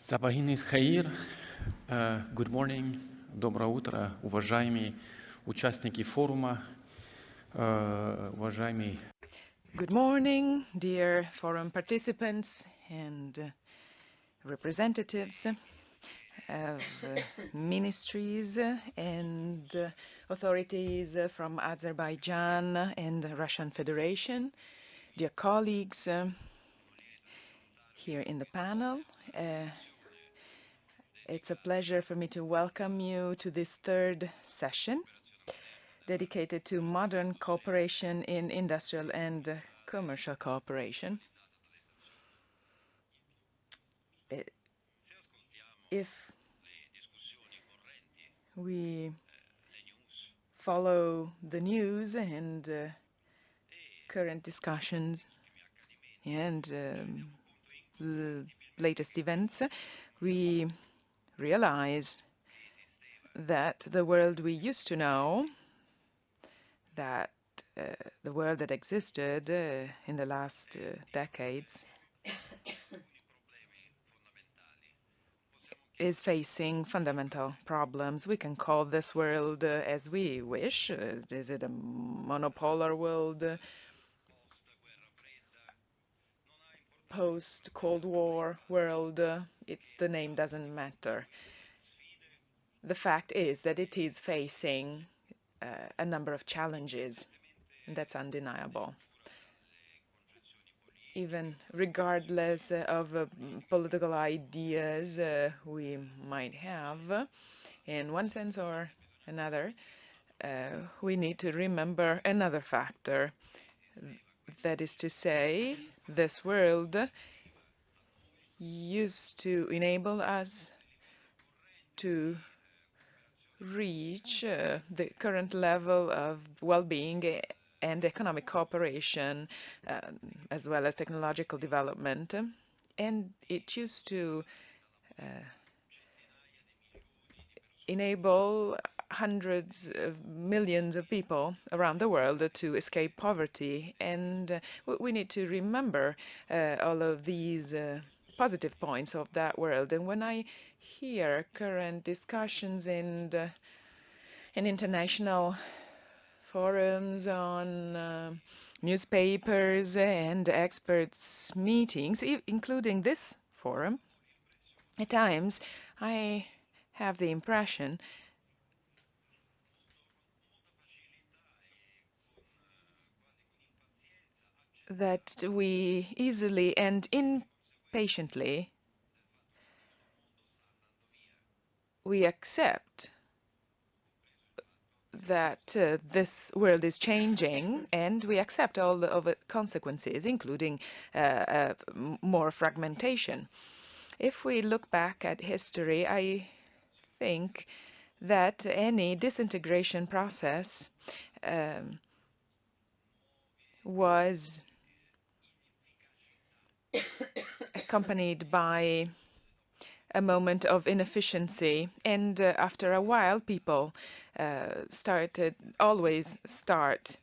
Сабахин Хаир, good morning, доброе утро, уважаемые участники форума, уважаемые... Good morning, dear forum participants and representatives of ministries and authorities from Azerbaijan and the Russian Federation, dear colleagues here in the panel. It's a pleasure for me to welcome you to this third session dedicated to modern cooperation in industrial and commercial cooperation. If we follow the news and current discussions and the latest events, we realize that the world we used to know, that the world that existed in the last decades, is facing fundamental problems. We can call this world as we wish. Is it a monopolar world, post-Cold War world? The name doesn't matter. The fact is that it is facing a number of challenges, and that's undeniable. Even regardless of political ideas we might have, in one sense or another, we need to remember another factor. That is to say, this world used to enable us to reach the current level of well-being and economic cooperation, as well as technological development. And it used to enable hundreds of millions of people around the world to escape poverty. And we need to remember all of these positive points of that world. And when I hear current discussions in international forums, on newspapers and experts meetings, including this forum, at times I have the impression that we easily and impatiently we accept that this world is changing, and we accept all of the consequences, including more fragmentation. If we look back at history, I think that any disintegration process was accompanied by a moment of inefficiency, and after a while people always start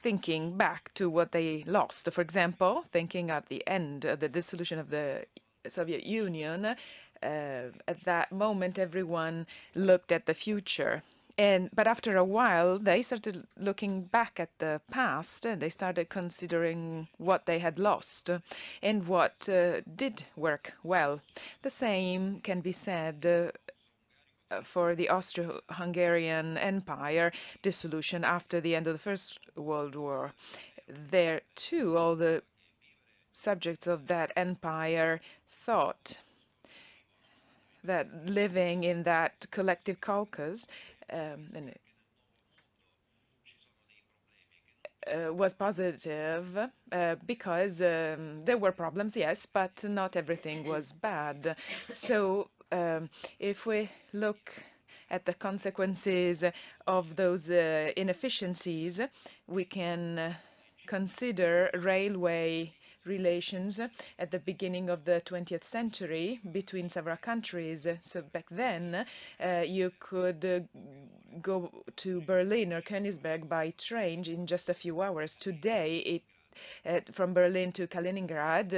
thinking back to what they lost. For example, thinking at the end of the dissolution of the Soviet Union, at that moment everyone looked at the future. But after a while, they started looking back at the past, and they started considering what they had lost and what did work well. The same can be said for the Austro-Hungarian Empire dissolution after the end of the First World War. There, too, all the subjects of that empire thought that living in that collective Caucasus was positive because there were problems, yes, but not everything was bad. So if we look at the consequences of those inefficiencies, we can consider railway relations at the beginning of the 20th century between several countries. So back then, you could go to Berlin or Königsberg by train in just a few hours. Today, it from Berlin to Kaliningrad,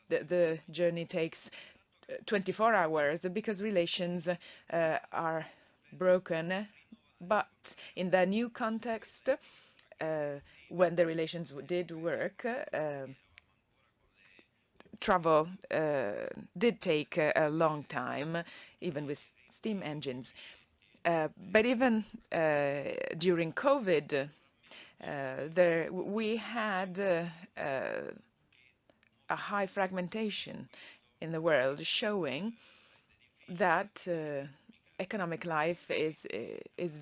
the journey takes 24 hours because relations are broken. But in the new context, when the relations did work, travel did take a long time, even with steam engines. But even during COVID, we had a high fragmentation in the world, showing that economic life is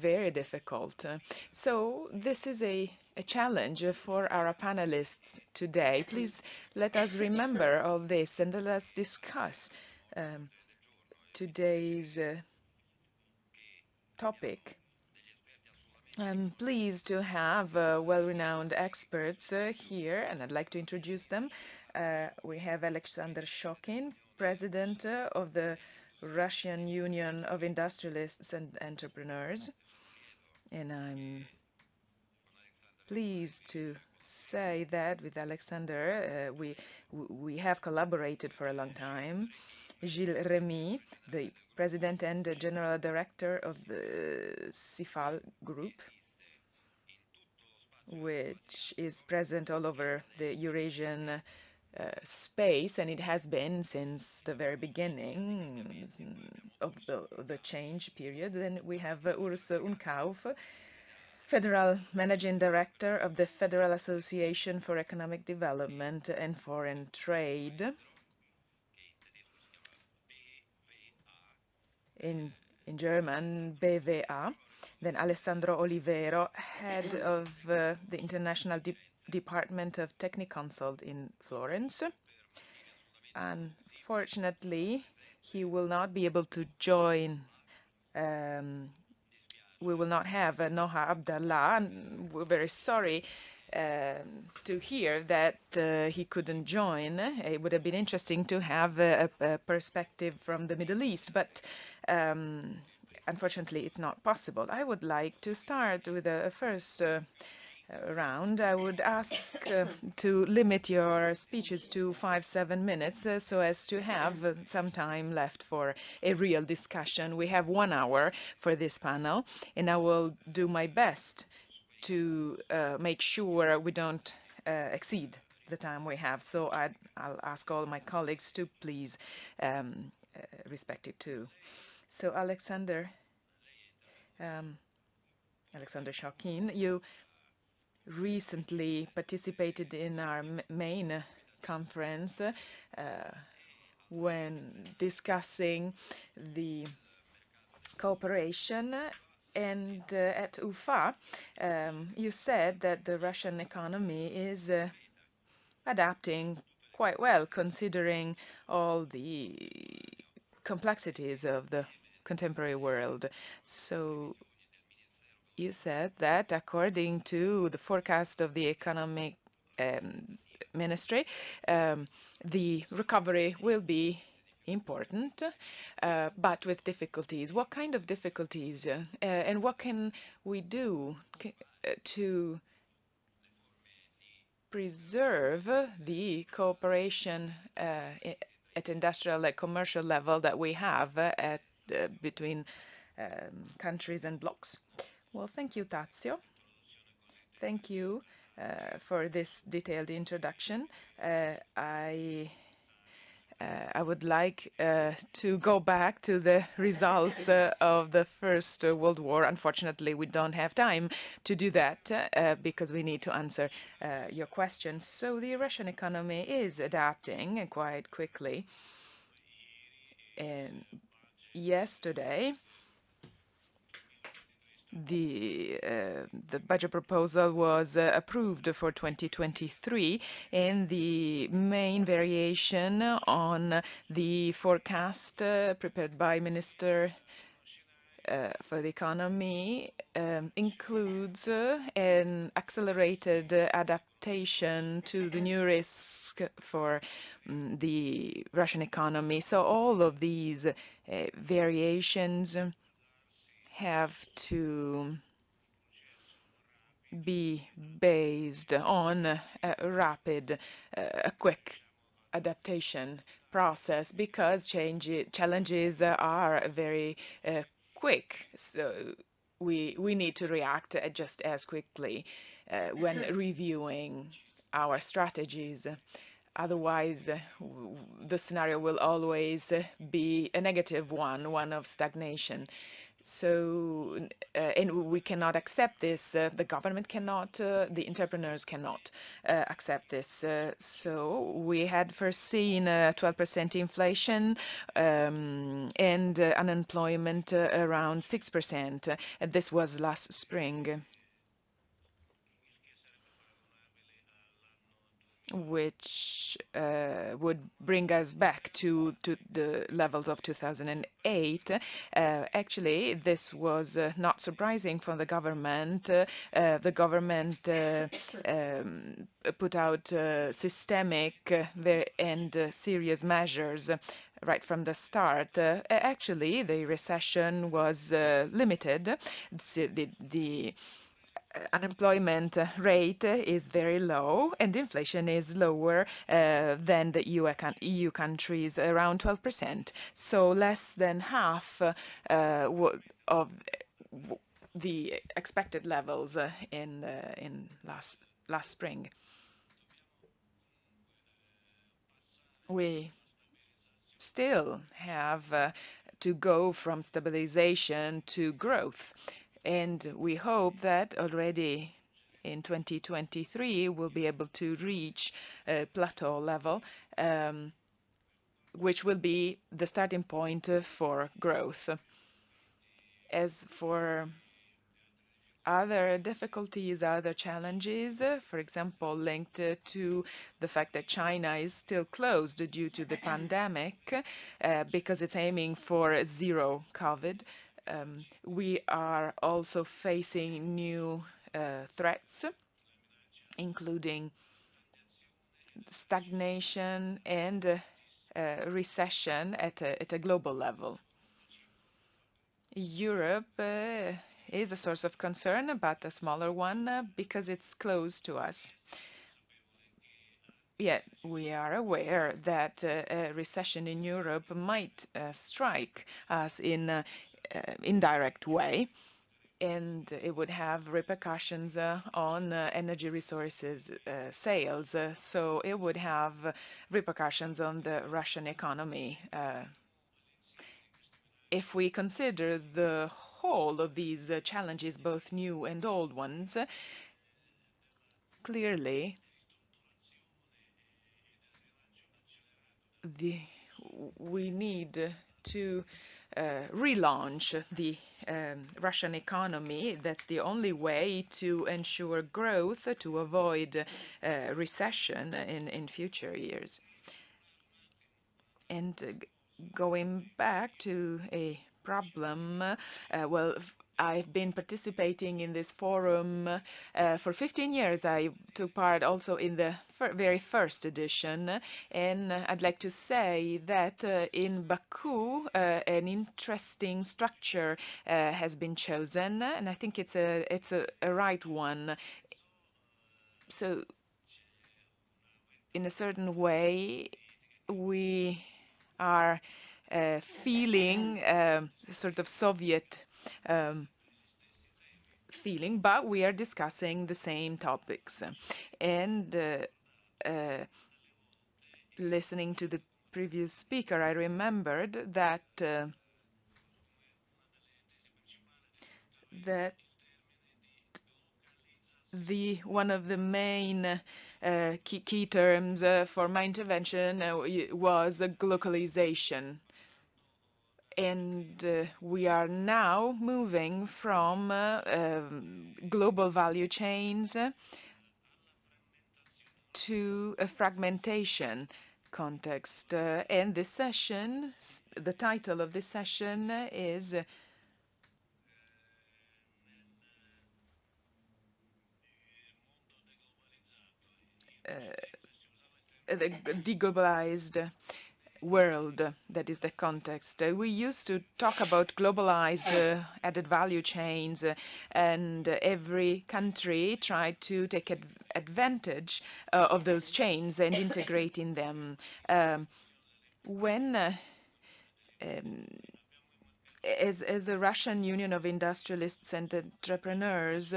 very difficult. So this is a challenge for our panelists today. Please let us remember all this and let us discuss today's topic. I'm pleased to have well-renowned experts here, and I'd like to introduce them. We have Alexander Shokin, President of the Russian Union of Industrialists and Entrepreneurs. And I'm pleased to say that with Alexander, we have collaborated for a long time. Gilles Remy, the President and General Director of the CIFAL Group, which is present all over the Eurasian space, and it has been since the very beginning of the change period. Then we have Urs Unkauf, Federal Managing Director of the Federal Association for Economic Development and Foreign Trade. In German, BWA. Then Alessandro Olivero, head of the International Department of Techniconsult in Florence. Unfortunately, he will not be able to join. We will not have Noha Abdallah, and we're very sorry to hear that he couldn't join. It would have been interesting to have a perspective from the Middle East, but unfortunately it's not possible. I would like to start with a first round. I would ask to limit your speeches to 5-7 minutes so as to have some time left for a real discussion. We have 1 hour for this panel, and I will do my best to make sure we don't exceed the time we have. So I'll ask all my colleagues to please respect it too. So Alexander Shokin, you recently participated in our main conference when discussing the cooperation, and at UFA you said that the Russian economy is adapting quite well considering all the complexities of the contemporary world. So you said that according to the forecast of the economic ministry, the recovery will be important, but with difficulties. What kind of difficulties, and what can we do to preserve the cooperation at industrial and commercial level that we have between countries and blocks? Well, thank you, Tazio. Thank you for this detailed introduction. I would like to go back to the results of the First World War. Unfortunately, we don't have time to do that because we need to answer your questions. So the Russian economy is adapting quite quickly. And yesterday, the budget proposal was approved for 2023, and the main variation on the forecast prepared by Minister for the Economy includes an accelerated adaptation to the new risk for the Russian economy. So all of these variations have to be based on a rapid, a quick adaptation process, because challenges are very quick. So we need to react just as quickly when reviewing our strategies. Otherwise, the scenario will always be a negative one of stagnation. So, and we cannot accept this. The government cannot, the entrepreneurs cannot accept this. So we had foreseen 12% inflation and unemployment around 6%. This was last spring, which would bring us back to the levels of 2008. Actually, this was not surprising for the government. The government put out systemic and serious measures right from the start. Actually, the recession was limited. The unemployment rate is very low, and inflation is lower than the EU countries, around 12%. So less than half of the expected levels in last spring. We still have to go from stabilization to growth. And we hope that already in 2023 we'll be able to reach a plateau level, which will be the starting point for growth. As for other difficulties, other challenges, for example, linked to the fact that China is still closed due to the pandemic, because it's aiming for zero COVID. We are also facing new threats, including stagnation and recession at a global level. Europe is a source of concern, but a smaller one because it's close to us. Yet we are aware that a recession in Europe might strike us in an indirect way, and it would have repercussions on energy resources sales. So it would have repercussions on the Russian economy. If we consider the whole of these challenges, both new and old ones, clearly we need to relaunch the Russian economy. That's the only way to ensure growth, to avoid recession in future years. And going back to a problem, well, I've been participating in this forum for 15 years. I took part also in the very first edition, and I'd like to say that in Baku, an interesting structure has been chosen, and I think it's a right one. So, in a certain way, we are feeling sort of Soviet feeling, but we are discussing the same topics. And listening to the previous speaker, I remembered that one of the main key terms for my intervention was globalization. And we are now moving from global value chains to a fragmentation context. And this session, the title of this session is deglobalized world. That is the context. We used to talk about globalized added value chains, and every country tried to take advantage of those chains and integrate in them. When um, as the Russian Union of Industrialists and Entrepreneurs,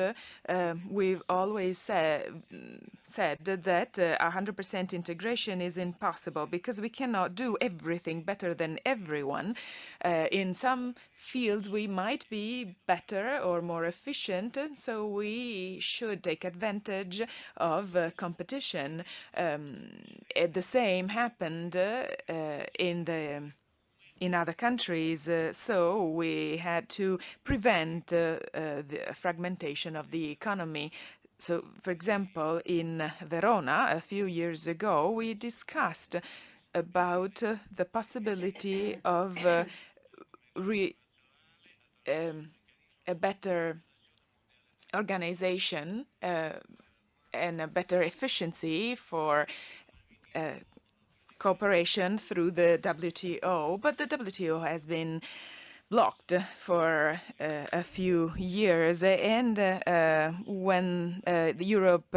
we've always said that 100% integration is impossible because we cannot do everything better than everyone. In some fields, we might be better or more efficient, so we should take advantage of competition. The same happened in other countries, so we had to prevent the fragmentation of the economy. So, for example, in Verona, a few years ago, we discussed about the possibility of a better organization and a better efficiency for cooperation through the WTO, but the WTO has been blocked for a few years. And when Europe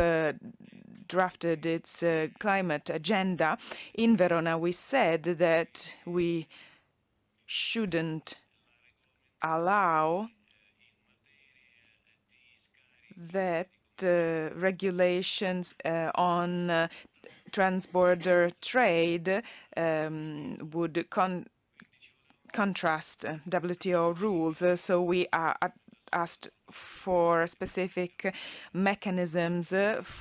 drafted its climate agenda in Verona, we said that we shouldn't allow that regulations on transborder trade would contrast WTO rules. So we asked for specific mechanisms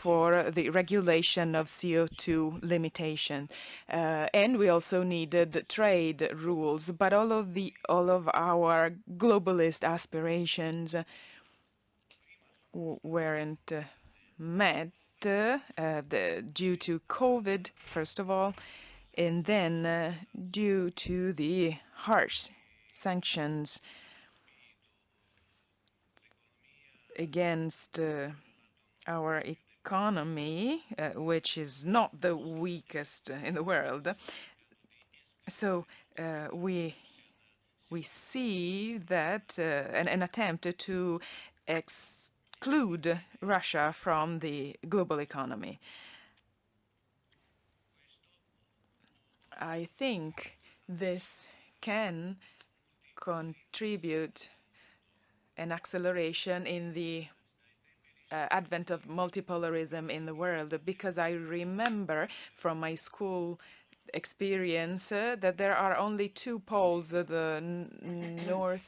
for the regulation of CO2 limitation. And we also needed trade rules. But all of our globalist aspirations weren't met due to COVID, first of all, and then due to the harsh sanctions against our economy, which is not the weakest in the world. So we see that an attempt to exclude Russia from the global economy. I think this can contribute an acceleration in the advent of multipolarism in the world, because I remember from my school experience that there are only two poles, the North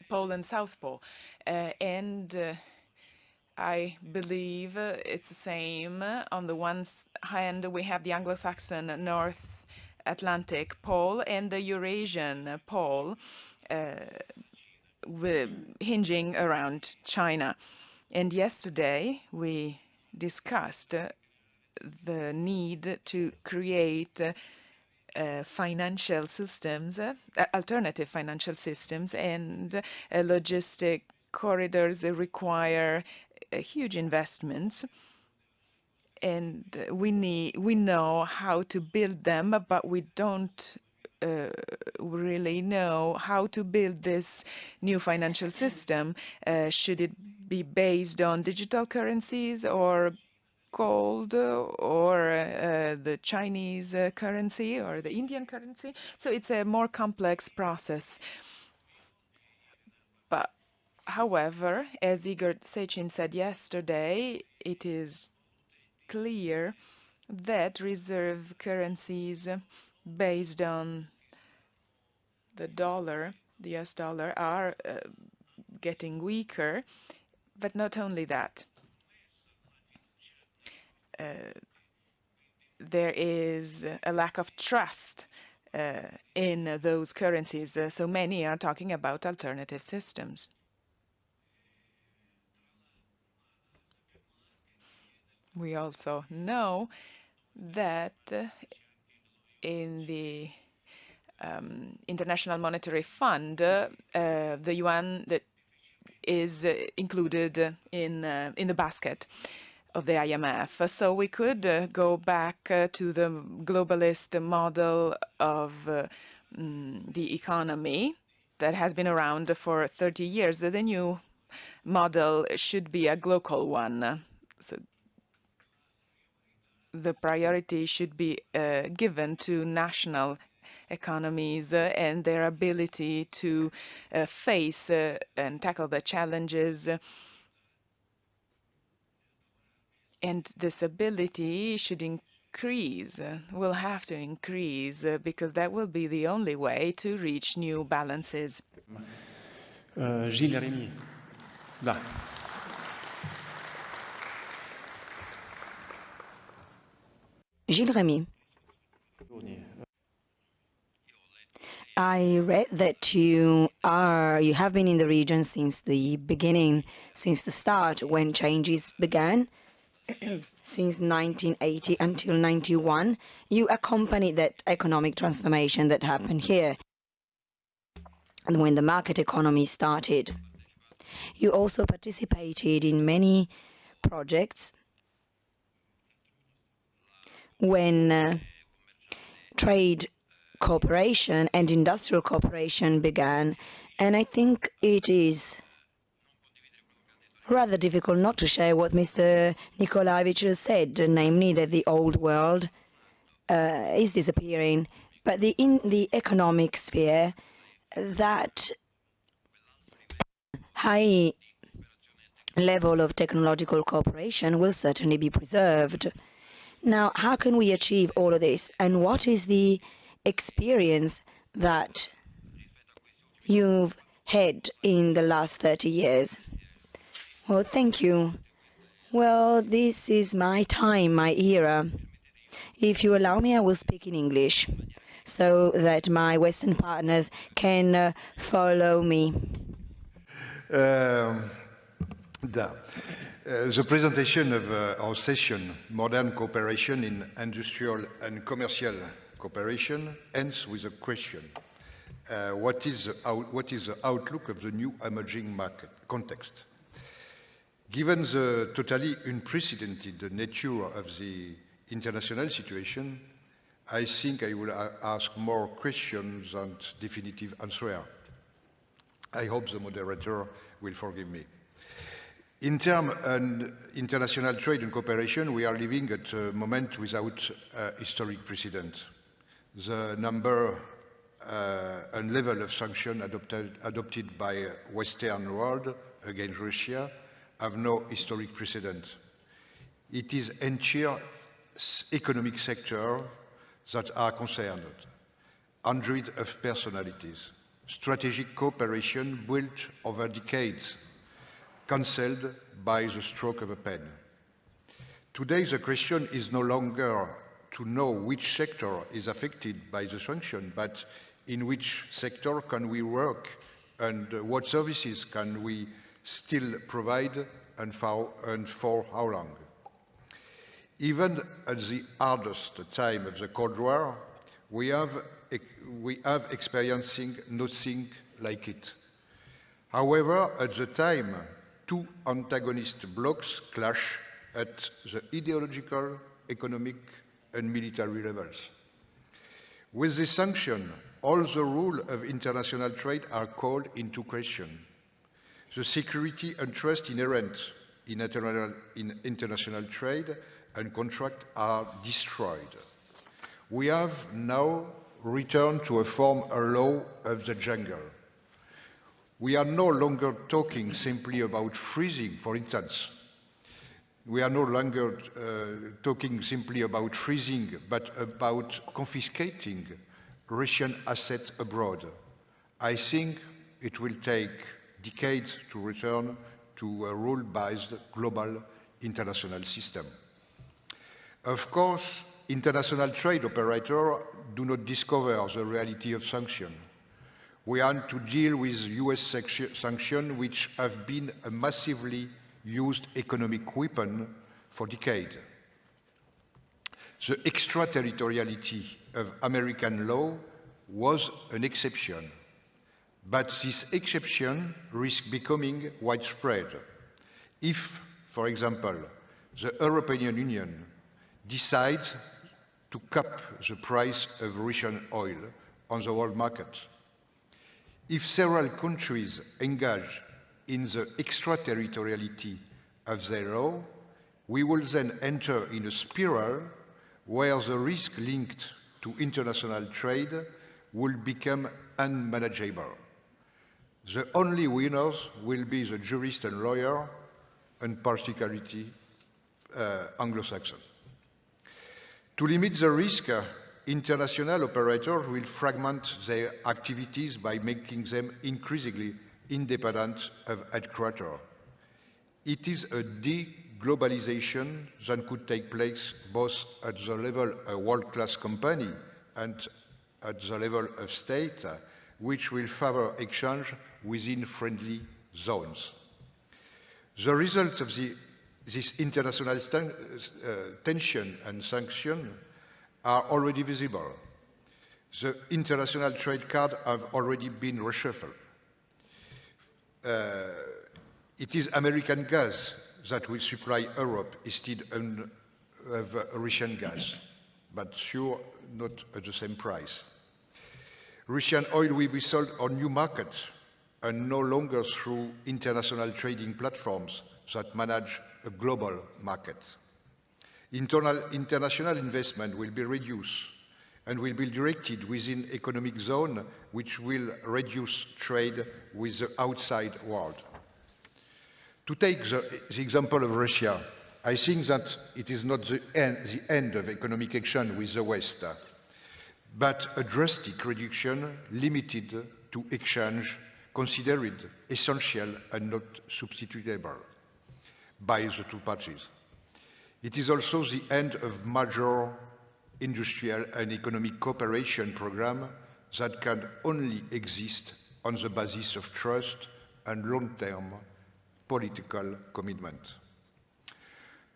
Pole and South Pole, and I believe it's the same. On the one hand, we have the Anglo-Saxon North Atlantic pole and the Eurasian pole, hinging around China. And yesterday we discussed the need to create financial systems, alternative financial systems, and logistic corridors require huge investments. And we know how to build them, but we don't really know how to build this new financial system. Should it be based on digital currencies or gold or the Chinese currency or the Indian currency? So it's a more complex process. But however, as Igor Sechin said yesterday, it is clear that reserve currencies based on the dollar, the US dollar, are getting weaker. But not only that, there is a lack of trust in those currencies. So many are talking about alternative systems. We also know that in the International Monetary Fund, the yuan that is included in the basket. of the IMF. So we could go back to the globalist model of the economy that has been around for 30 years. The new model should be a global one. So the priority should be given to national economies and their ability to face and tackle the challenges. And this ability should increase, will have to increase, because that will be the only way to reach new balances. Gilles Rémy. Là. Gilles Rémy. I read that you have been in the region since the beginning, since the start when changes began, since 1980 until 91. You accompanied that economic transformation that happened here, and when the market economy started. You also participated in many projects when trade cooperation and industrial cooperation began, and I think it is rather difficult not to share what Mr. Nikolaevich said, namely that the old world is disappearing, but in the economic sphere, that high level of technological cooperation will certainly be preserved. Now, how can we achieve all of this, and what is the experience that you've had in the last 30 years? Well, thank you. Well, this is my time, my era. If you allow me, I will speak in English so that my Western partners can follow me. The presentation of our session, Modern Cooperation in Industrial and Commercial Cooperation, ends with a question. What is the outlook of the new emerging market context? Given the totally unprecedented nature of the international situation, I think I will ask more questions than definitive answers. I hope the moderator will forgive me. In terms of international trade and cooperation, we are living at a moment without historic precedent. The number and level of sanctions adopted by Western world against Russia have no historic precedent. It is entire economic sectors that are concerned, hundreds of personalities, strategic cooperation built over decades, cancelled by the stroke of a pen. Today the question is no longer to know which sector is affected by the sanction, but in which sector can we work and what services can we still provide and for how long. Even at the hardest time of the Cold War, we have experiencing nothing like it. However, at the time, two antagonist blocs clash at the ideological, economic and military levels. With this sanction, all the rules of international trade are called into question. The security and trust inherent in international trade and contract are destroyed. We have now returned to a form of law of the jungle. We are no longer talking simply about freezing, for instance. We are no longer talking simply about freezing, but about confiscating Russian assets abroad. I think it will take decades to return to a rule-based global international system. Of course, international trade operators do not discover the reality of sanctions. We are to deal with US sanctions, which have been a massively used economic weapon for decades. The extraterritoriality of American law was an exception, but this exception risks becoming widespread. If, for example, the European Union decides to cap the price of Russian oil on the world market. If several countries engage in the extraterritoriality of their law, we will then enter in a spiral where the risk linked to international trade will become unmanageable. The only winners will be the jurist and lawyer, and particularly Anglo-Saxon. To limit the risk, international operators will fragment their activities by making them increasingly independent of headquarters. It is a de-globalization that could take place both at the level of a world-class company and at the level of state, which will favor exchange within friendly zones. The result of this international tension and sanction are already visible. The international trade cards have already been reshuffled. It is American gas that will supply Europe instead of Russian gas, but sure, not at the same price. Russian oil will be sold on new markets and no longer through international trading platforms that manage a global market. International investment will be reduced and will be directed within economic zone, which will reduce trade with the outside world. To take the example of Russia, I think that it is not the end of economic action with the West, but a drastic reduction limited to exchange considered essential and not substitutable by the two parties. It is also the end of major industrial and economic cooperation programs that can only exist on the basis of trust and long-term political commitment.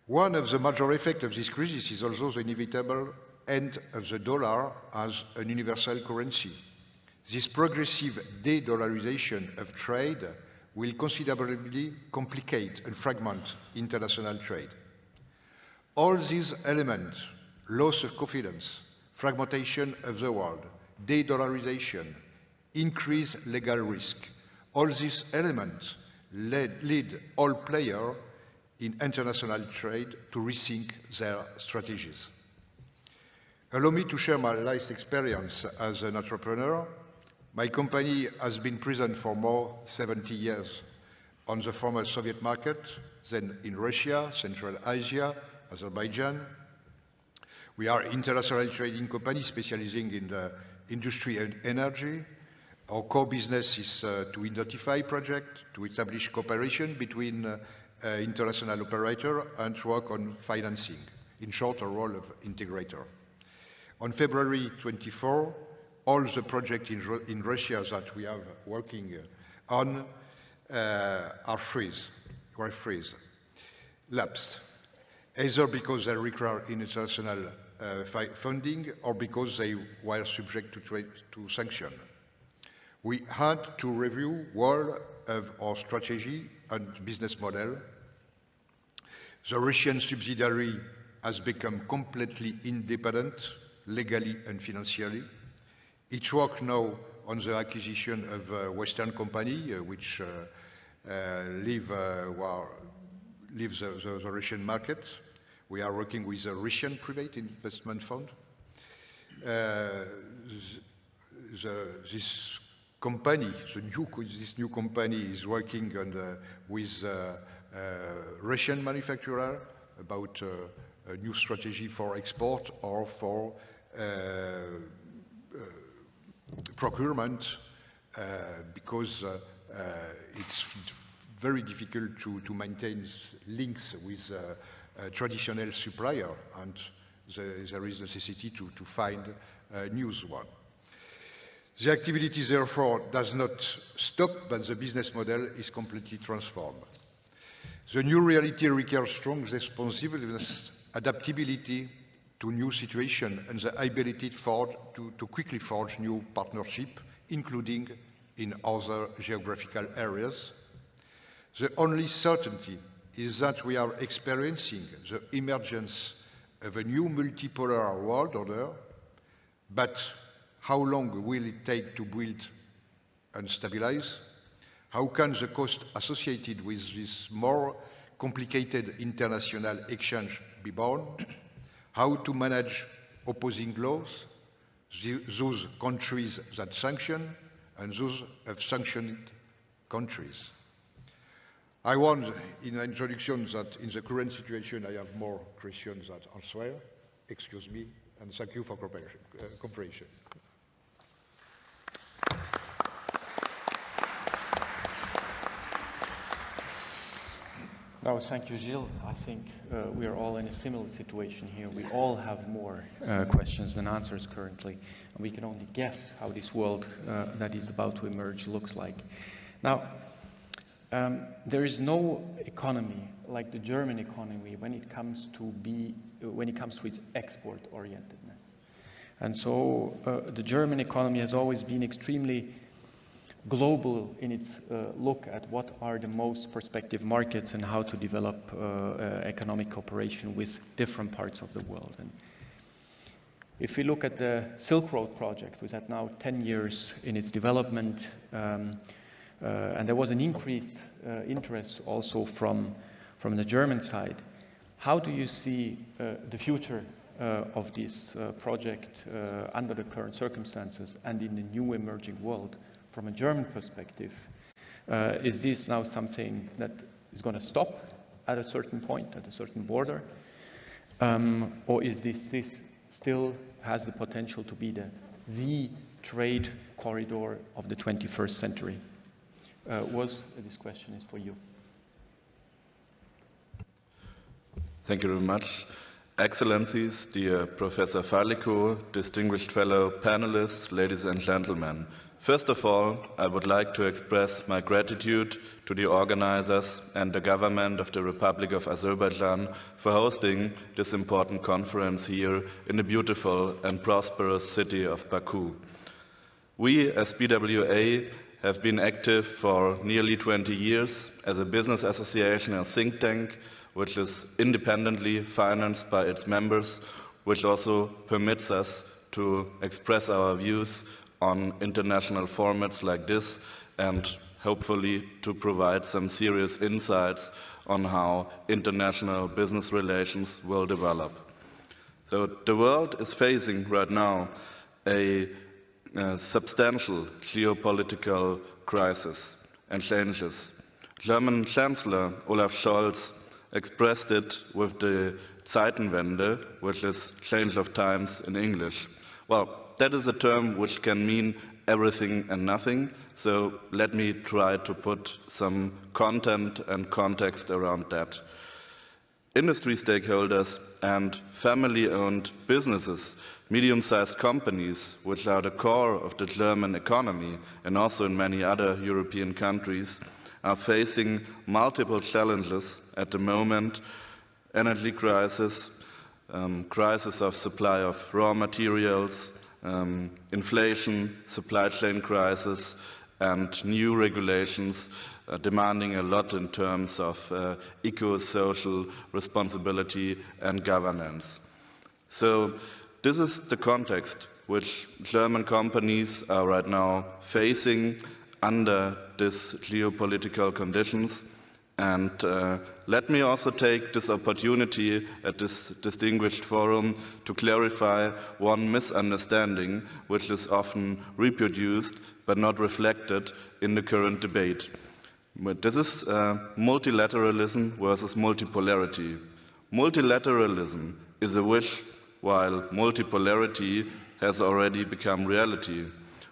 One of the major effects of this crisis is also the inevitable end of the dollar as a universal currency. This progressive de-dollarization of trade will considerably complicate and fragment international trade. All these elements, loss of confidence, fragmentation of the world, de-dollarization, increased legal risk, all these elements lead all players in international trade to rethink their strategies. Allow me to share my life experience as an entrepreneur. My company has been present for more than 70 years on the former Soviet market, then in Russia, Central Asia, Azerbaijan. We are an international trading company specializing in the industry and energy. Our core business is to identify projects, to establish cooperation between international operators, and to work on financing. In short, a role of integrator. On February 24, all the projects in Russia that we are working on are lapsed, either because they require international funding or because they were subject to sanction. We had to review all of our strategy and business model. The Russian subsidiary has become completely independent, legally and financially. It works now on the acquisition of a Western company, which leave the Russian market. We are working with a Russian private investment fund. This new company is working with Russian manufacturer about a new strategy for export or for procurement, because it's very difficult to maintain links with a traditional supplier, and there is necessity to find a new one. The activity, therefore, does not stop, but the business model is completely transformed. The new reality requires strong responsiveness, adaptability to new situations, and the ability to quickly forge new partnerships, including in other geographical areas. The only certainty is that we are experiencing the emergence of a new multipolar world order, but how long will it take to build and stabilize? How can the cost associated with this more complicated international exchange be borne? How to manage opposing laws, those countries that sanction and those of sanctioned countries? I warned in the introduction that in the current situation I have more questions than answers. Excuse me, and thank you for cooperation. No, thank you, Gilles. I think we are all in a similar situation here. We all have more questions than answers currently, and we can only guess how this world that is about to emerge looks like. Now, there is no economy like the German economy when it comes to its export orientedness. And so the German economy has always been extremely global in its look at what are the most prospective markets and how to develop economic cooperation with different parts of the world. And if we look at the Silk Road project, which had now 10 years in its development, and there was an increased interest also from the German side, how do you see the future of this project under the current circumstances and in the new emerging world? From a German perspective, is this now something that is going to stop at a certain point, at a certain border? Or is this still has the potential to be the trade corridor of the 21st century? This question is for you. Thank you very much. Excellencies, dear Professor Falico, distinguished fellow panelists, ladies and gentlemen. First of all, I would like to express my gratitude to the organizers and the government of the Republic of Azerbaijan for hosting this important conference here in the beautiful and prosperous city of Baku. We, as BWA, have been active for nearly 20 years as a business association and think tank, which is independently financed by its members, which also permits us to express our views on international formats like this and hopefully to provide some serious insights on how international business relations will develop. So the world is facing right now a substantial geopolitical crisis and changes. German Chancellor Olaf Scholz expressed it with the Zeitenwende, which is change of times in English. Well, that is a term which can mean everything and nothing, so let me try to put some content and context around that. Industry stakeholders and family-owned businesses, medium-sized companies, which are the core of the German economy and also in many other European countries, are facing multiple challenges at the moment: energy crisis, crisis of supply of raw materials, inflation, supply chain crisis, and new regulations demanding a lot in terms of eco-social responsibility and governance. So this is the context which German companies are right now facing under these geopolitical conditions. And let me also take this opportunity at this distinguished forum to clarify one misunderstanding which is often reproduced but not reflected in the current debate. But this is multilateralism versus multipolarity. Multilateralism is a wish, while multipolarity has already become reality.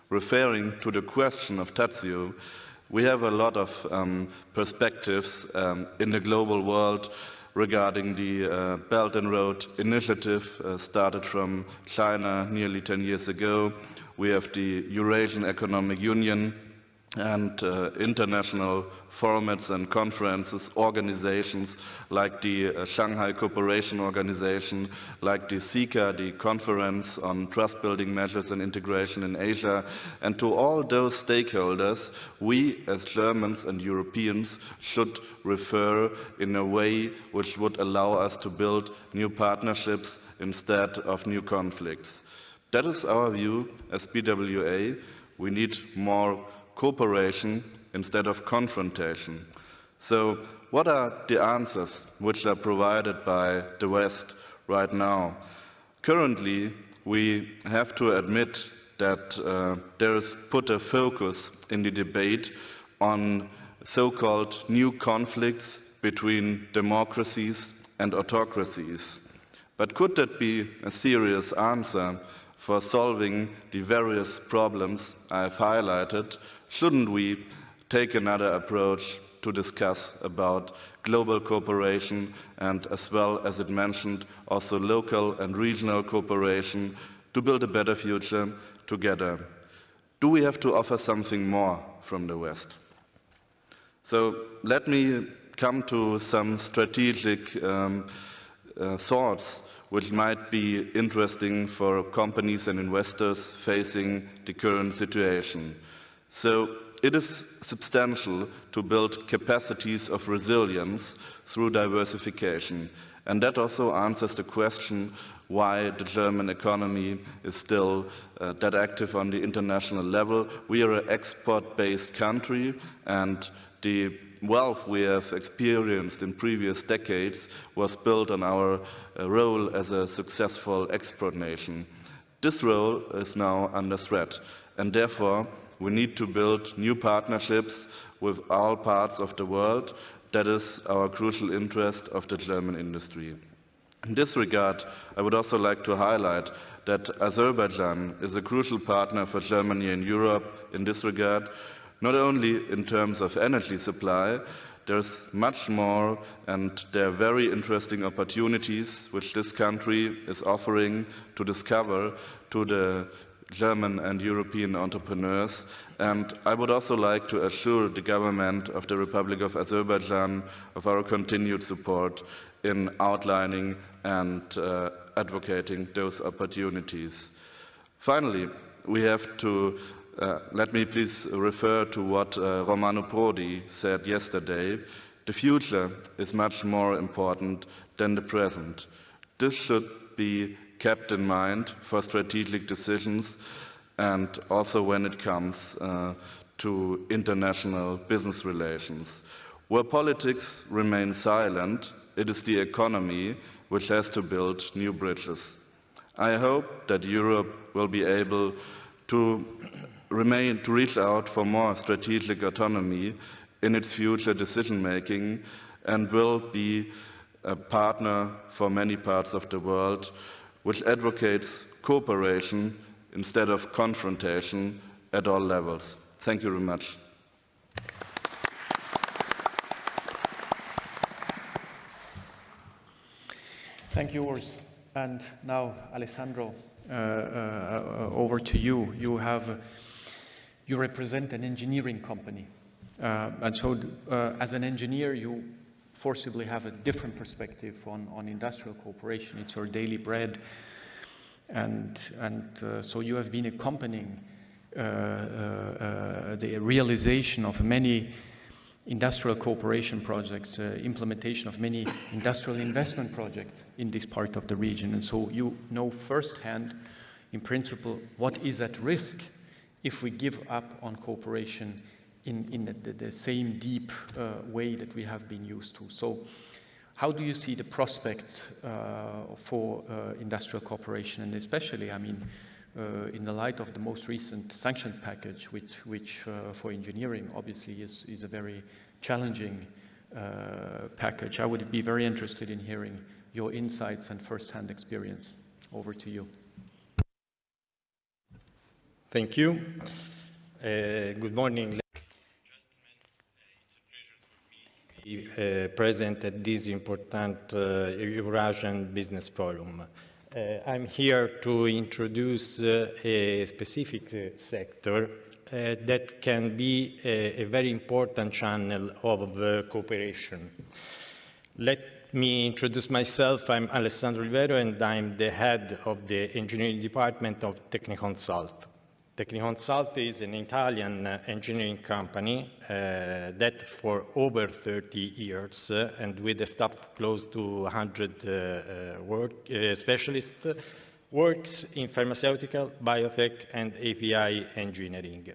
Referring to the question of Tadzio, we have a lot of perspectives in the global world regarding the Belt and Road Initiative started from China nearly 10 years ago. We have the Eurasian Economic Union, and international formats and conferences, organizations like the Shanghai Cooperation Organization, like the SICA, the Conference on Trust-Building Measures and Integration in Asia, and to all those stakeholders, we as Germans and Europeans should refer in a way which would allow us to build new partnerships instead of new conflicts. That is our view as BWA. We need more cooperation instead of confrontation. So what are the answers which are provided by the West right now? Currently, we have to admit that there is put a focus in the debate on so-called new conflicts between democracies and autocracies. But could that be a serious answer for solving the various problems I have highlighted? Shouldn't we take another approach to discuss about global cooperation and, as well as it mentioned, also local and regional cooperation to build a better future together? Do we have to offer something more from the West? So let me come to some strategic thoughts which might be interesting for companies and investors facing the current situation. So it is substantial to build capacities of resilience through diversification. And that also answers the question why the German economy is still that active on the international level. We are an export-based country, and the wealth we have experienced in previous decades was built on our role as a successful export nation. This role is now under threat, and therefore we need to build new partnerships with all parts of the world. That is our crucial interest of the German industry. In this regard, I would also like to highlight that Azerbaijan is a crucial partner for Germany and Europe in this regard, not only in terms of energy supply. There's much more, and there are very interesting opportunities which this country is offering to discover to the German and European entrepreneurs. And I would also like to assure the government of the Republic of Azerbaijan of our continued support in outlining and advocating those opportunities. Finally, we have to let me please refer to what Romano Prodi said yesterday. The future is much more important than the present. This should be kept in mind for strategic decisions and also when it comes to international business relations. Where politics remain silent, it is the economy which has to build new bridges. I hope that Europe will be able to reach out for more strategic autonomy in its future decision-making and will be a partner for many parts of the world which advocates cooperation instead of confrontation at all levels. Thank you very much. Thank you, Urs. And now, Alessandro, over to you. You represent an engineering company. And so as an engineer, you forcibly have a different perspective on industrial cooperation. It's your daily bread. And so you have been accompanying the realization of many industrial cooperation projects, implementation of many industrial investment projects in this part of the region. And so you know firsthand, in principle, what is at risk if we give up on cooperation in the same deep way that we have been used to. So how do you see the prospects for industrial cooperation, and especially, I mean, in the light of the most recent sanctions package, which for engineering obviously is a very challenging package? I would be very interested in hearing your insights and first-hand experience. Over to you. Thank you. Good morning. Present at this important Eurasian Business Forum. I'm here to introduce a specific sector that can be a very important channel of cooperation. Let me introduce myself. I'm Alessandro Olivero, and I'm the head of the engineering department of Tecniconsult. Tecniconsult is an Italian engineering company that for over 30 years and with a staff close to 100 specialists works in pharmaceutical, biotech and API engineering.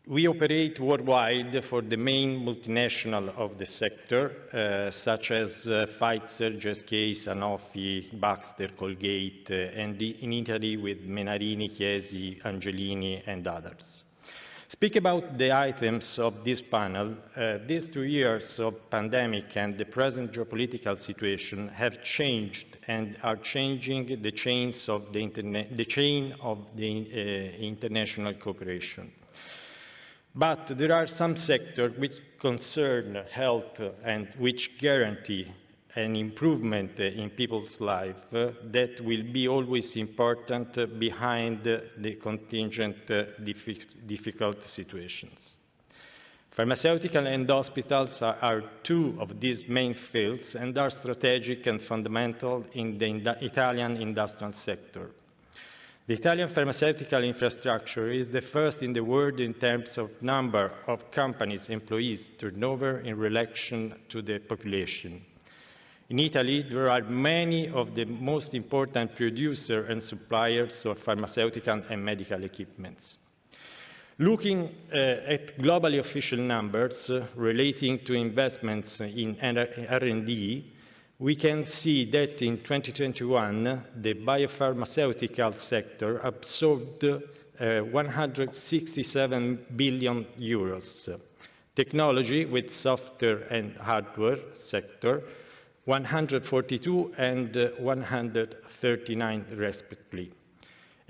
We operate worldwide for the main multinational of the sector, such as Pfizer, GSK, Sanofi, Baxter, Colgate, and in Italy with Menarini, Chiesi, Angelini, and others. Speak about the items of this panel. These 2 years of pandemic and the present geopolitical situation have changed and are changing the chains of the international cooperation. But there are some sectors which concern health and which guarantee an improvement in people's life that will be always important behind the contingent difficult situations. Pharmaceutical and hospitals are two of these main fields and are strategic and fundamental in the Italian industrial sector. The Italian pharmaceutical infrastructure is the first in the world in terms of number of companies, employees, turnover in relation to the population. In Italy, there are many of the most important producers and suppliers of pharmaceutical and medical equipments. Looking at globally official numbers relating to investments in R&D, we can see that in 2021, the biopharmaceutical sector absorbed 167 billion euros. Technology with software and hardware sector, 142 and 139 respectively.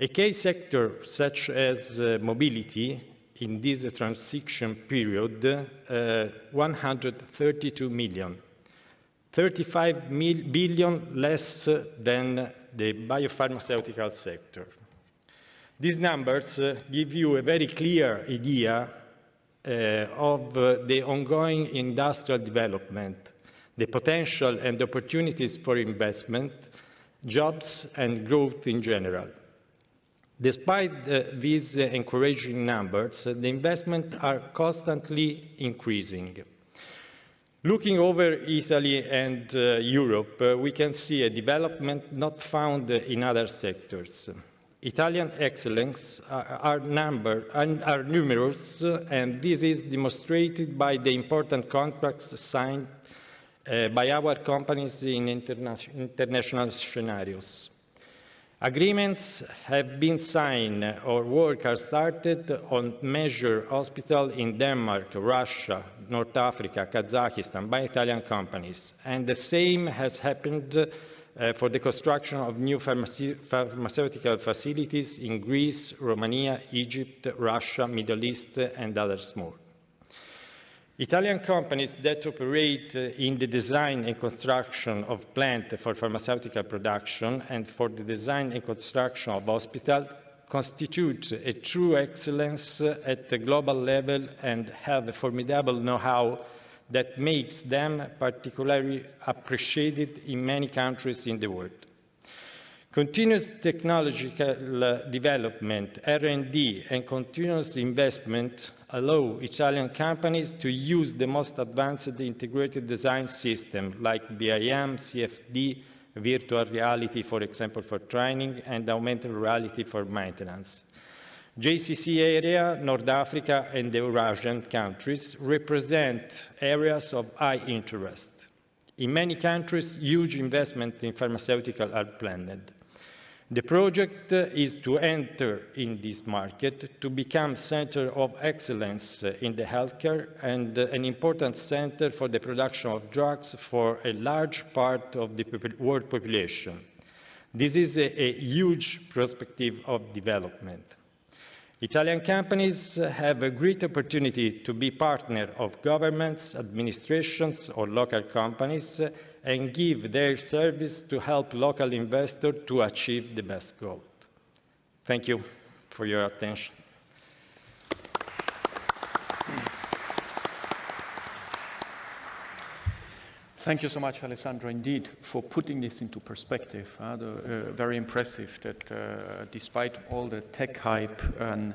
A key sector such as mobility in this transition period, 132 million. 35 billion less than the biopharmaceutical sector. These numbers give you a very clear idea of the ongoing industrial development, the potential and opportunities for investment, jobs and growth in general. Despite these encouraging numbers, the investments are constantly increasing. Looking over Italy and Europe, we can see a development not found in other sectors. Italian excellence are numerous, and this is demonstrated by the important contracts signed by our companies in international scenarios. Agreements have been signed or work are started on major hospitals in Denmark, Russia, North Africa, Kazakhstan by Italian companies. And the same has happened for the construction of new pharmaceutical facilities in Greece, Romania, Egypt, Russia, Middle East, and others more. Italian companies that operate in the design and construction of plants for pharmaceutical production and for the design and construction of hospitals constitute a true excellence at the global level and have a formidable know-how that makes them particularly appreciated in many countries in the world. Continuous technological development, R&D, and continuous investment allow Italian companies to use the most advanced integrated design system like BIM, CFD, virtual reality, for example, for training, and augmented reality for maintenance. JCC area, North Africa, and the Eurasian countries represent areas of high interest. In many countries, huge investments in pharmaceuticals are planned. The project is to enter in this market to become center of excellence in the healthcare and an important center for the production of drugs for a large part of the world population. This is a huge perspective of development. Italian companies have a great opportunity to be partner of governments, administrations, or local companies and give their service to help local investors to achieve the best goal. Thank you for your attention. Thank you so much, Alessandro, indeed, for putting this into perspective. Very impressive that despite all the tech hype and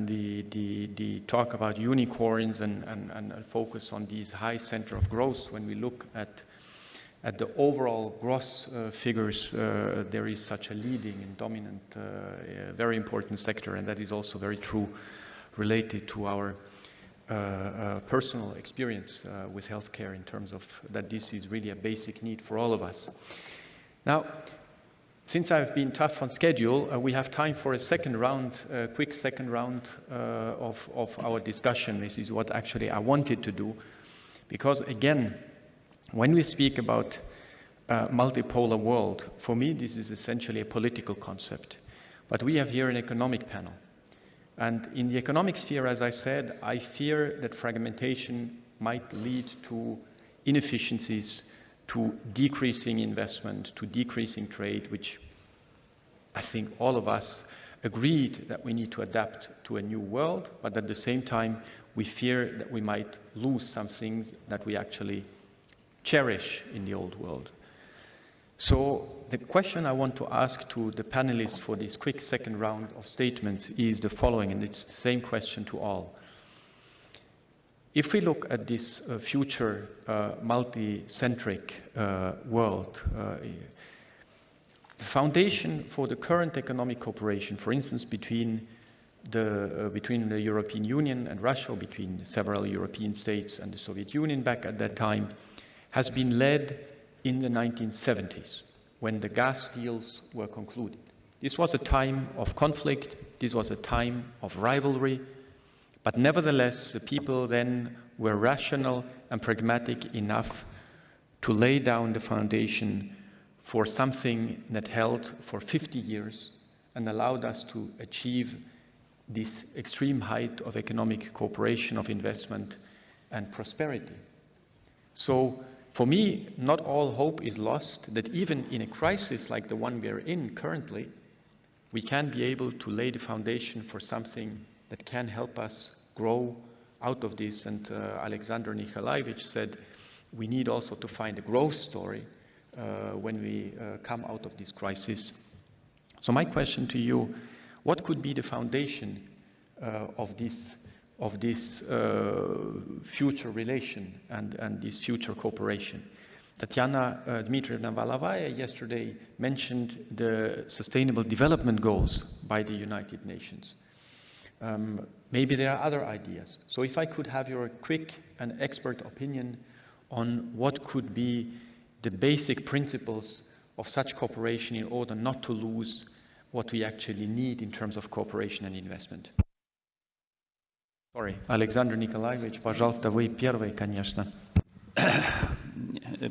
the talk about unicorns and focus on these high center of growth, when we look at the overall gross figures, there is such a leading and dominant, very important sector, and that is also very true related to our personal experience with healthcare in terms of that this is really a basic need for all of us. Now, since I've been tough on schedule, we have time for a second round, quick second round of our discussion. This is what actually I wanted to do, because again, when we speak about multipolar world, for me this is essentially a political concept. But we have here an economic panel. And in the economic sphere, as I said, I fear that fragmentation might lead to inefficiencies, to decreasing investment, to decreasing trade, which I think all of us agreed that we need to adapt to a new world, but at the same time, we fear that we might lose some things that we actually cherish in the old world. So the question I want to ask to the panelists for this quick second round of statements is the following, and it's the same question to all. If we look at this future multi-centric world, the foundation for the current economic cooperation, for instance, between the European Union and Russia, or between several European states and the Soviet Union back at that time, has been led in the 1970s, when the gas deals were concluded. This was a time of conflict, this was a time of rivalry, but nevertheless, the people then were rational and pragmatic enough to lay down the foundation for something that held for 50 years and allowed us to achieve this extreme height of economic cooperation, of investment and prosperity. So, for me, not all hope is lost, that even in a crisis like the one we are in currently, we can be able to lay the foundation for something that can help us grow out of this. And Alexander Nikolaevich said, we need also to find a growth story when we come out of this crisis. So my question to you, what could be the foundation of this future relation and this future cooperation? Tatiana Dmitrievna Valavaya yesterday mentioned the Sustainable Development Goals by the United Nations. Maybe there are other ideas. So if I could have your quick and expert opinion on what could be the basic principles of such cooperation in order not to lose what we actually need in terms of cooperation and investment. Sorry, Александр Николаевич, пожалуйста, вы первый, конечно.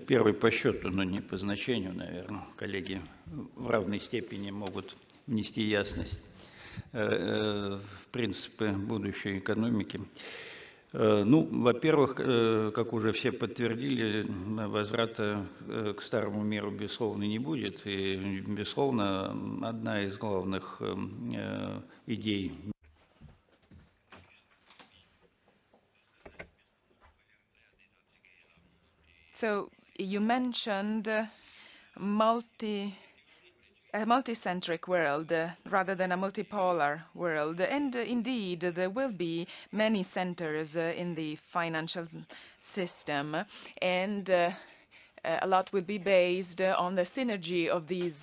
Первый по счету, но не по значению, наверное. Коллеги в равной степени могут внести ясность в принципы будущей экономики. Ну, во-первых, как уже все подтвердили, возврата к старому миру, безусловно, не будет. И, безусловно, одна из главных идей. So you mentioned a multicentric world rather than a multipolar world, and indeed there will be many centers in the financial system, and a lot will be based on the synergy of these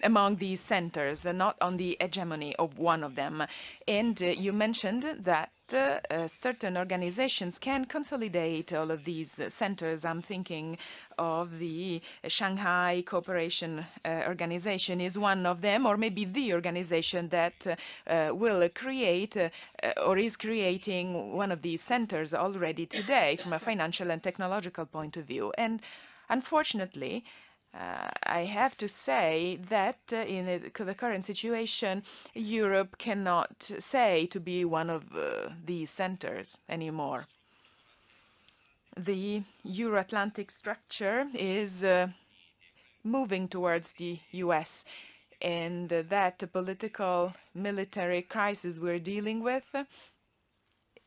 among these centers, not on the hegemony of one of them. And you mentioned that certain organizations can consolidate all of these centers. I'm thinking of the Shanghai Cooperation Organization is one of them, or maybe the organization that will create or is creating one of these centers already today from a financial and technological point of view. And unfortunately, I have to say that in the current situation, Europe cannot say to be one of these centers anymore. the Euro-Atlantic structure is moving towards the US, and that political military crisis we're dealing with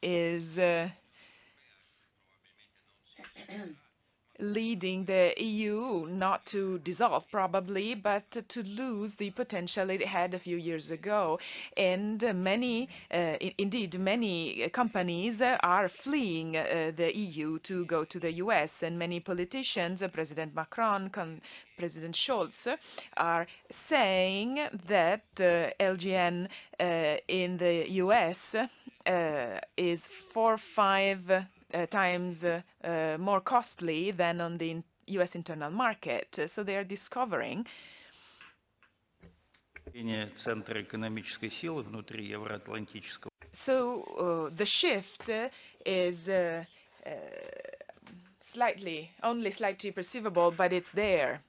is leading the EU not to dissolve probably, but to lose the potential it had a few years ago. And indeed, many companies are fleeing the EU to go to the US, and many politicians, President Macron, President Scholz, are saying that LGN in the US is 4 or 5 times more costly than on the US internal market. So they are discovering Центра экономической силы внутри евроатлантического. So the shift is only slightly perceivable, but it's there.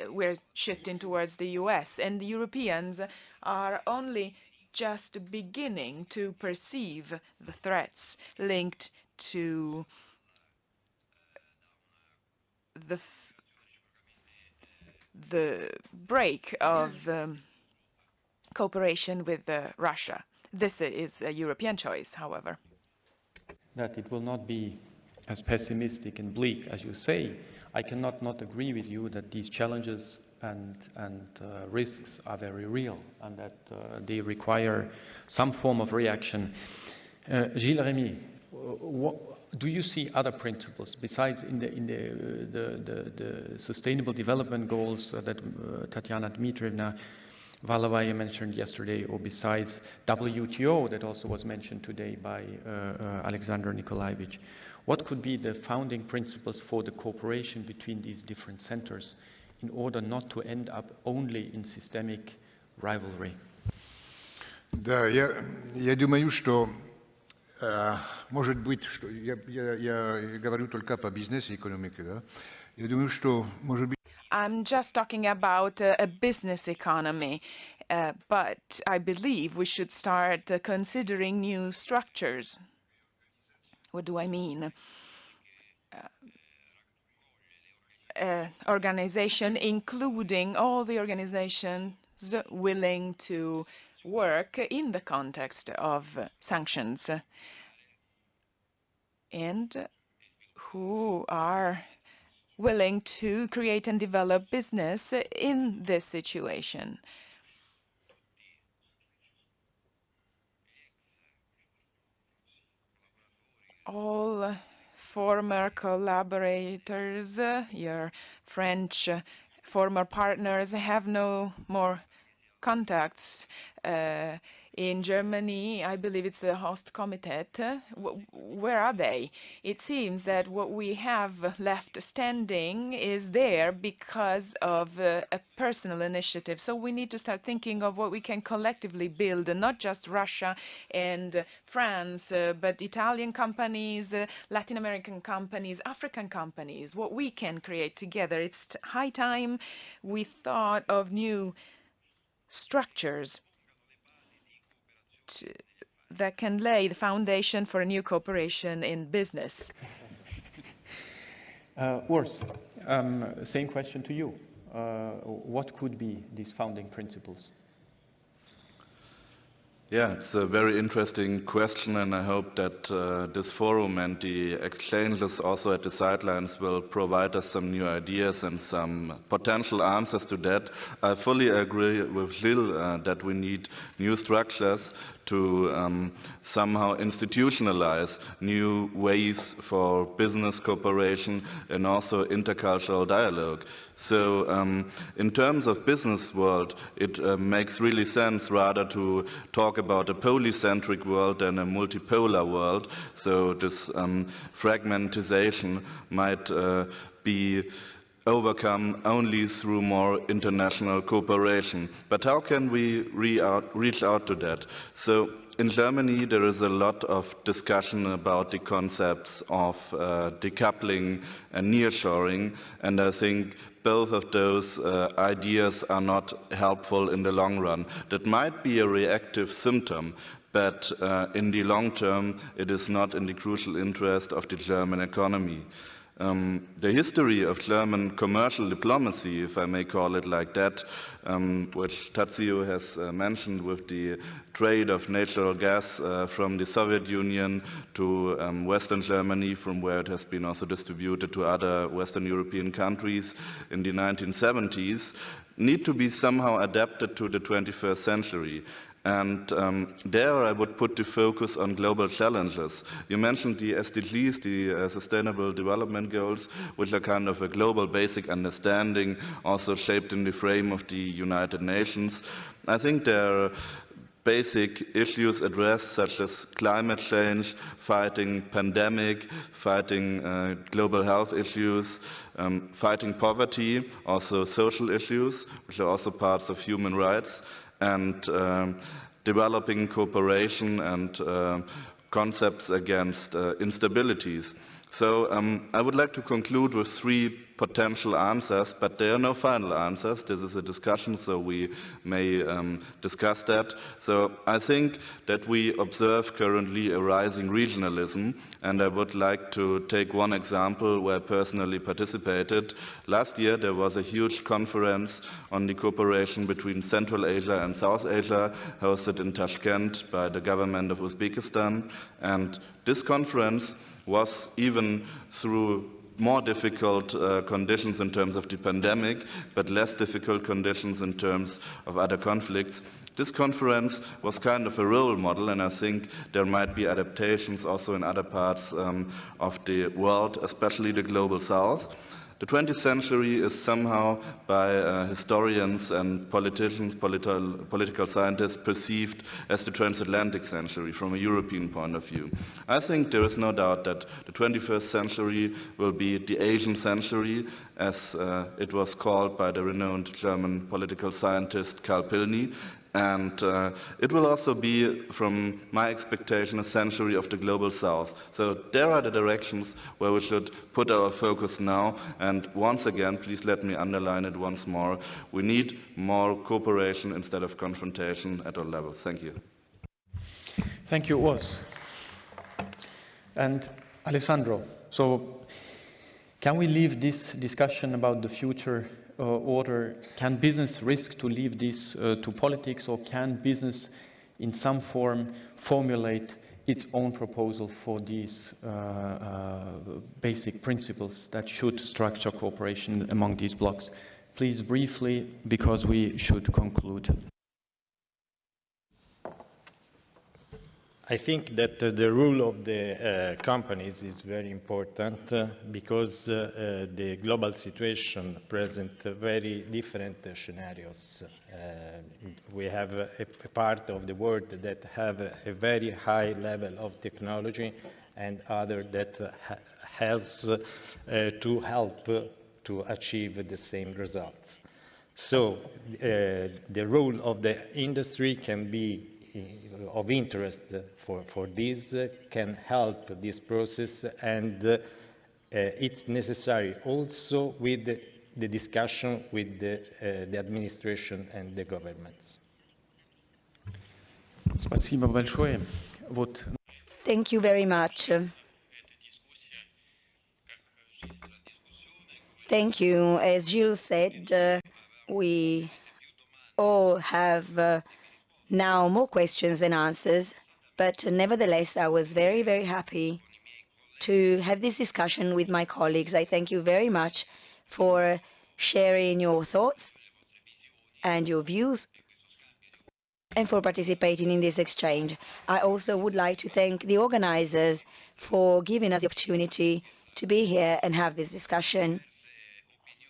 We're shifting towards the US, and the Europeans are only just beginning to perceive the threats linked to the break of cooperation with Russia. This is a European choice, however. That it will not be as pessimistic and bleak as you say. I cannot not agree with you that these challenges and risks are very real, and that they require some form of reaction. Gilles Rémy, do you see other principles besides in the sustainable development goals that Tatiana Dmitrievna Valavaya mentioned yesterday, or besides WTO that also was mentioned today by Alexander Nikolaevich? What could be the founding principles for the cooperation between these different centers in order not to end up only in systemic rivalry? Да, я думаю, что может быть, что я говорю только по бизнесу и экономике, да? Я думаю, что может быть. I'm just talking about a business economy, but I believe we should start considering new structures. What do I mean? Organization, including all the organizations willing to work in the context of sanctions and who are willing to create and develop business in this situation. All former collaborators, your French former partners, have no more contacts. In Germany, I believe it's the host committee. Where are they? It seems that what we have left standing is there because of a personal initiative. So we need to start thinking of what we can collectively build, and not just Russia and France, but Italian companies, Latin American companies, African companies, what we can create together. It's high time we thought of new structures that can lay the foundation for a new cooperation in business. Urs, same question to you. What could be these founding principles? Yeah, it's a very interesting question, and I hope that this forum and the exchanges also at the sidelines will provide us some new ideas and some potential answers to that. I fully agree with Gilles that we need new structures to somehow institutionalize new ways for business cooperation and also intercultural dialogue. So in terms of business world, it makes really sense rather to talk about a polycentric world than a multipolar world. So this fragmentization might be overcome only through more international cooperation. But how can we reach out to that? So in Germany there is a lot of discussion about the concepts of decoupling and nearshoring, and I think both of those ideas are not helpful in the long run. That might be a reactive symptom, but in the long term it is not in the crucial interest of the German economy. The history of German commercial diplomacy, if I may call it like that, which Tadzio has mentioned, with the trade of natural gas from the Soviet Union to Western Germany, from where it has been also distributed to other Western European countries in the 1970s, need to be somehow adapted to the 21st century. And there I would put the focus on global challenges. You mentioned the SDGs, the Sustainable Development Goals, which are kind of a global basic understanding, also shaped in the frame of the United Nations. I think there are basic issues addressed, such as climate change, fighting pandemic, fighting global health issues, fighting poverty, also social issues, which are also parts of human rights, and developing cooperation and concepts against instabilities. So I would like to conclude with 3 potential answers, but there are no final answers. This is a discussion, so we may discuss that. So I think that we observe currently a rising regionalism, and I would like to take one example where I personally participated. Last year there was a huge conference on the cooperation between Central Asia and South Asia, hosted in Tashkent by the government of Uzbekistan, and this conference was, even through more difficult conditions in terms of the pandemic, but less difficult conditions in terms of other conflicts. This conference was kind of a role model, and I think there might be adaptations also in other parts of the world, especially the global south. The 20th century is somehow, by historians and politicians, political scientists, perceived as the transatlantic century from a European point of view. I think there is no doubt that the 21st century will be the Asian century, as it was called by the renowned German political scientist Karl Pilny. And it will also be, from my expectation, a century of the global south. So there are the directions where we should put our focus now. And once again, please let me underline it once more, we need more cooperation instead of confrontation at all levels. Thank you. Thank you, Urs. And Alessandro, so can we leave this discussion about the future order? Can business risk to leave this to politics, or can business in some form formulate its own proposal for these basic principles that should structure cooperation among these blocks? Please briefly, because we should conclude. I think that the role of the companies is very important because the global situation presents very different scenarios. We have a part of the world that have a very high level of technology, and other that has to help to achieve the same results. So the role of the industry can be of interest for this, can help this process, and it's necessary also with the discussion with the administration and the governments. Спасибо большое. Вот. Thank you very much. Thank you. As you said, we all have now more questions than answers, but nevertheless I was very, very happy to have this discussion with my colleagues. I thank you very much for sharing your thoughts and your views and for participating in this exchange. I also would like to thank the organizers for giving us the opportunity to be here and have this discussion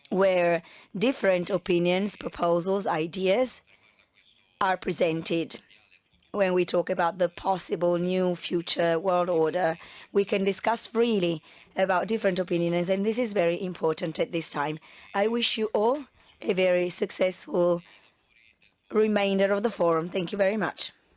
where different opinions, proposals, ideas are presented. when we talk about the possible new future world order. We can discuss freely about different opinions, and this is very important at this time. I wish you all a very successful remainder of the forum. Thank you very much.